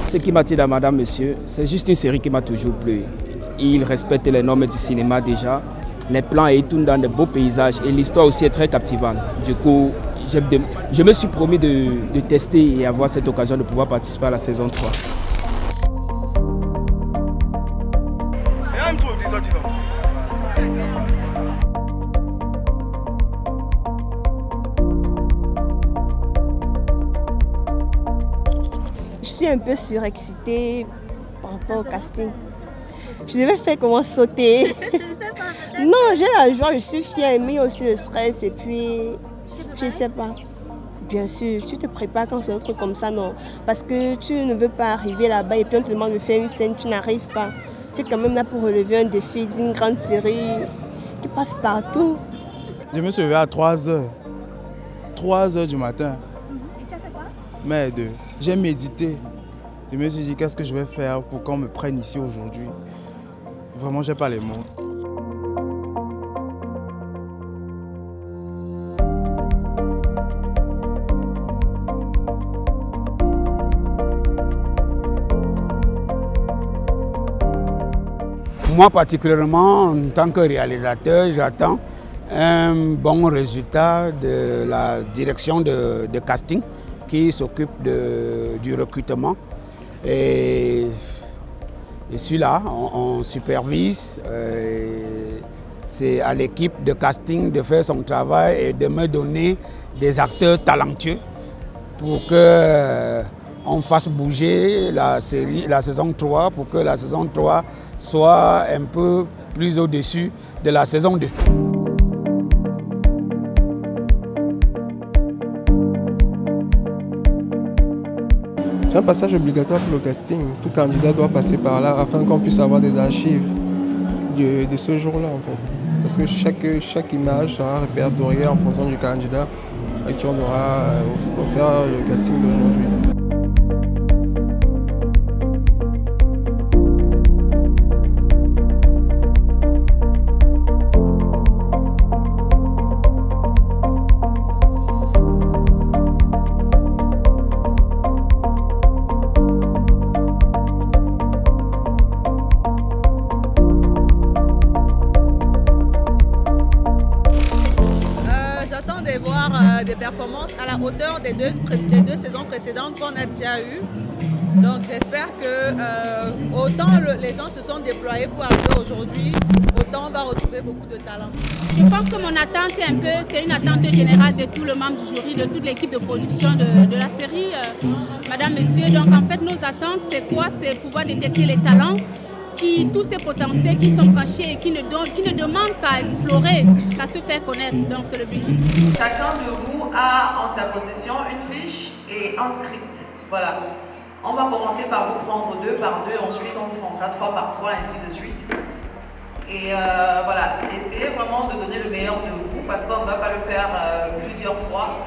Ce qui m'attire dans Madame Monsieur, c'est juste une série qui m'a toujours plu. Il respecte les normes du cinéma déjà. Les plans et tournent dans de beaux paysages et l'histoire aussi est très captivante. Du coup, je me suis promis de tester et avoir cette occasion de pouvoir participer à la saison 3. Je suis un peu surexcitée par rapport au casting. Je devais faire comment sauter. Non, j'ai la joie, je suis fière, mais il y a aussi le stress et puis je ne sais pas. Bien sûr, tu te prépares quand c'est un truc comme ça, non. Parce que tu ne veux pas arriver là-bas et puis on te demande de faire une scène, tu n'arrives pas. Tu es quand même là pour relever un défi d'une grande série qui passe partout. Je me suis levé à 3h. 3h du matin. Et tu as fait quoi? Merde, j'ai médité. Je me suis dit qu'est-ce que je vais faire pour qu'on me prenne ici aujourd'hui. Vraiment, j'ai pas les mots. Moi particulièrement, en tant que réalisateur, j'attends un bon résultat de la direction de casting qui s'occupe du recrutement. Et je suis là, on supervise. C'est à l'équipe de casting de faire son travail et de me donner des acteurs talentueux pour que on fasse bouger la saison 3 pour que la saison 3 soit un peu plus au-dessus de la saison 2. C'est un passage obligatoire pour le casting. Tout candidat doit passer par là afin qu'on puisse avoir des archives de ce jour-là en fait. Parce que chaque image sera répertoriée en fonction du candidat à qui on aura offert le casting d'aujourd'hui. J'attends de voir des performances à la hauteur des deux saisons précédentes qu'on a déjà eues. Donc j'espère que autant les gens se sont déployés pour arriver aujourd'hui, autant on va retrouver beaucoup de talent. Je pense que mon attente est un peu, c'est une attente générale de tout le membre du jury, de toute l'équipe de production de la série, Madame, Monsieur. Donc en fait nos attentes c'est quoi? C'est pouvoir détecter les talents, tous ces potentiels qui sont cachés et qui ne demandent qu'à explorer, qu'à se faire connaître. Donc c'est le but. Chacun de vous a en sa possession une fiche et un script. Voilà. On va commencer par vous prendre 2 par 2, ensuite on prendra 3 par 3, ainsi de suite. Et voilà, essayez vraiment de donner le meilleur de vous parce qu'on ne va pas le faire plusieurs fois.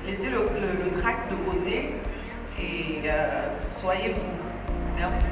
Laissez le trac de côté et soyez vous. Merci.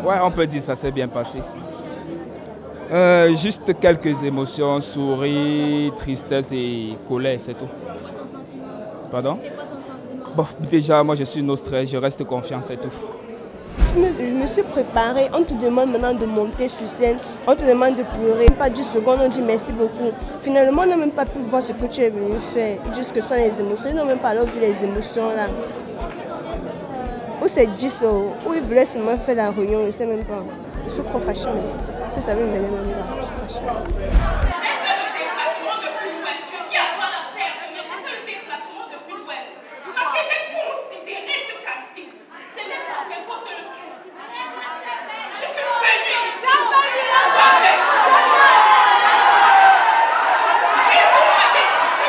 Ouais, on peut dire que ça s'est bien passé. Juste quelques émotions, sourires, tristesse et colère, c'est tout. C'est quoi ton sentiment? Pardon? C'est quoi ton sentiment? Bon, déjà, moi je suis no stress, je reste confiant, c'est tout. Je me suis préparée, on te demande maintenant de monter sur scène, on te demande de pleurer, même pas 10 secondes, on dit merci beaucoup. Finalement, on n'a même pas pu voir ce que tu es venu faire. Ils disent que ce sont les émotions, ils n'ont même pas vu les émotions là. Ou c'est 10 ou ils voulaient seulement faire la réunion, je ne sais même pas. Je suis trop fâchée. Si ça veut me mêler même là, je suis fâchée. J'ai fait le déplacement depuis l'Ouest. Je vis à Douala-Serre, mais j'ai fait le déplacement depuis l'Ouest. Parce que j'ai considéré ce casting. Ce n'est pas n'importe lequel. Je suis venue ici. Et vous m'avez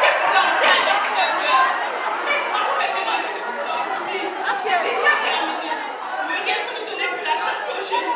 fait planter à l'extérieur. Mais quand vous me demandez de sortir, c'est déjà terminé. Muriel, vous ne donnez plus la chance que j'ai.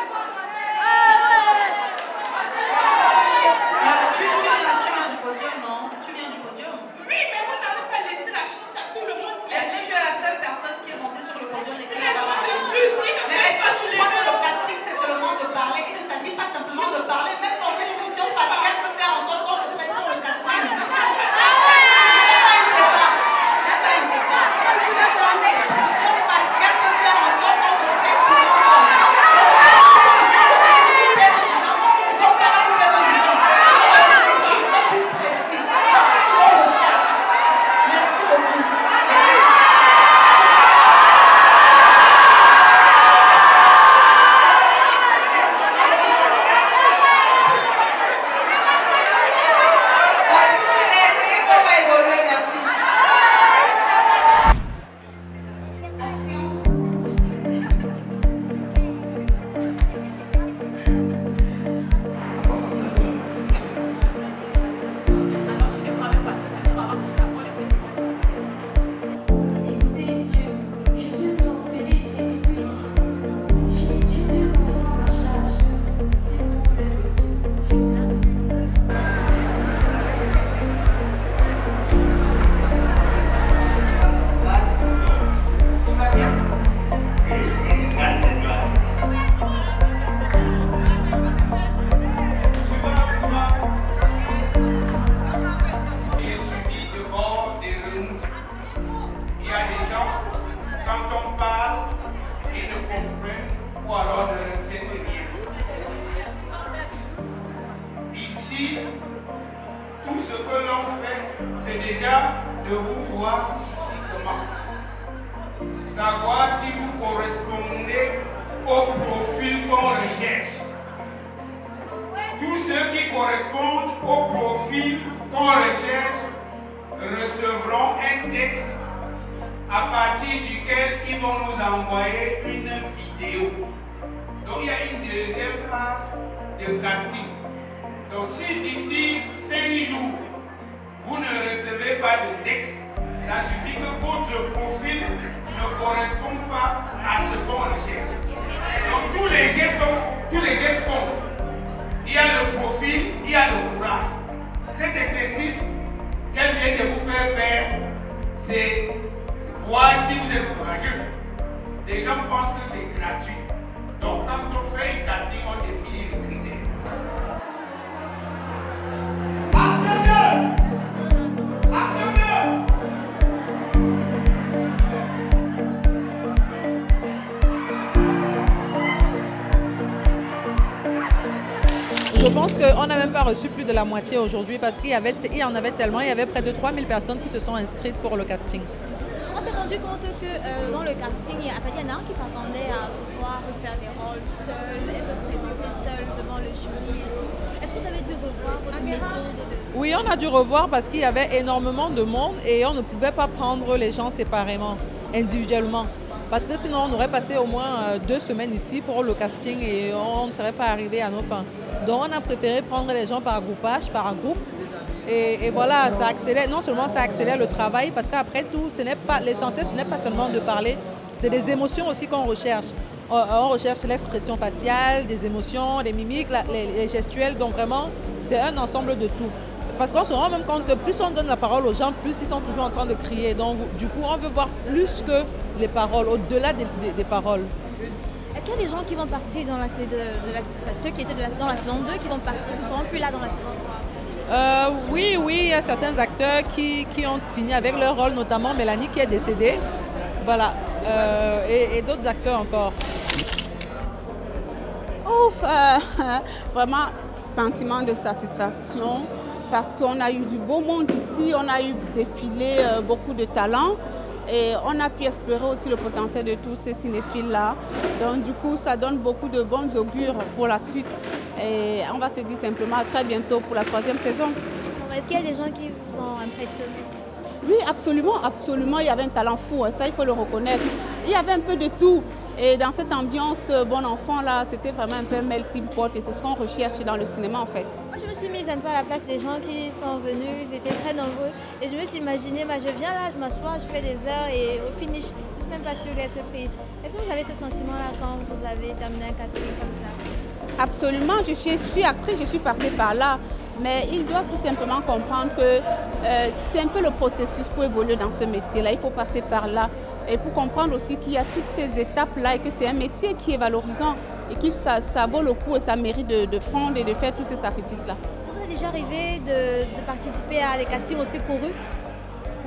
de vous voir physiquement. Savoir si vous correspondez au profil qu'on recherche. Tous ceux qui correspondent au profil qu'on recherche recevront un texte à partir duquel ils vont nous envoyer une vidéo. Donc il y a une deuxième phase de casting. Donc si d'ici 5 jours, vous ne recevez pas de texte, ça suffit que votre profil ne correspond pas à ce qu'on recherche. Donc tous les gestes comptent. Il y a le profil, il y a le courage. Cet exercice qu'elle vient de vous faire, c'est voir si vous êtes courageux. Les gens pensent que c'est gratuit. Donc quand on fait un casting, on définit les critères. Actionneur! Actionneur! Je pense qu'on n'a même pas reçu plus de la moitié aujourd'hui parce qu'il y en avait tellement. Il y avait près de 3000 personnes qui se sont inscrites pour le casting. On s'est rendu compte que dans le casting, il y en a un qui s'attendait à pouvoir faire des rôles seuls, être présenté seul devant le jury et tout. Est-ce que vous avez dû revoir votre méthode Oui, on a dû revoir parce qu'il y avait énormément de monde et on ne pouvait pas prendre les gens séparément, individuellement. Parce que sinon, on aurait passé au moins 2 semaines ici pour le casting et on ne serait pas arrivé à nos fins. Donc, on a préféré prendre les gens par groupage, par groupe. Et voilà, ça accélère, non seulement ça accélère le travail, parce qu'après tout, l'essentiel, ce n'est pas seulement de parler, c'est des émotions aussi qu'on recherche. On recherche l'expression faciale, des émotions, les mimiques, les gestuels. Donc vraiment, c'est un ensemble de tout. Parce qu'on se rend même compte que plus on donne la parole aux gens, plus ils sont toujours en train de crier. Donc du coup, on veut voir plus que les paroles, au-delà des paroles. Est-ce qu'il y a des gens qui vont partir dans la saison ceux qui étaient dans la saison 2 qui vont partir, qui ne seront plus là dans la saison 3? Oui, il y a certains acteurs qui ont fini avec leur rôle, notamment Mélanie qui est décédée. Voilà. Et d'autres acteurs encore. Ouf, vraiment sentiment de satisfaction parce qu'on a eu du beau monde ici, on a eu défilé beaucoup de talents. Et on a pu explorer aussi le potentiel de tous ces cinéphiles-là. Donc du coup, ça donne beaucoup de bons augures pour la suite. Et on va se dire simplement à très bientôt pour la 3e saison. Est-ce qu'il y a des gens qui vous ont impressionné? Oui, absolument, absolument. Il y avait un talent fou, ça il faut le reconnaître. Il y avait un peu de tout. Et dans cette ambiance bon enfant là, c'était vraiment un peu melting pot et c'est ce qu'on recherche dans le cinéma en fait. Moi je me suis mise un peu à la place des gens qui sont venus, ils étaient très nombreux et je me suis imaginé, je viens là, je m'assois, je fais des heures et au finish, je ne suis même pas sûre d'être prise. Est-ce que vous avez ce sentiment là quand vous avez terminé un casting comme ça? Absolument, je suis actrice, je suis passée par là. Mais ils doivent tout simplement comprendre que c'est un peu le processus pour évoluer dans ce métier-là. Il faut passer par là. Et pour comprendre aussi qu'il y a toutes ces étapes-là et que c'est un métier qui est valorisant et que ça vaut le coup et ça mérite de prendre et de faire tous ces sacrifices-là. Ça vous est déjà arrivé de participer à des castings aussi courus?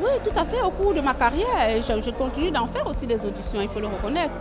Oui, tout à fait. Au cours de ma carrière, je continue d'en faire aussi des auditions, il faut le reconnaître.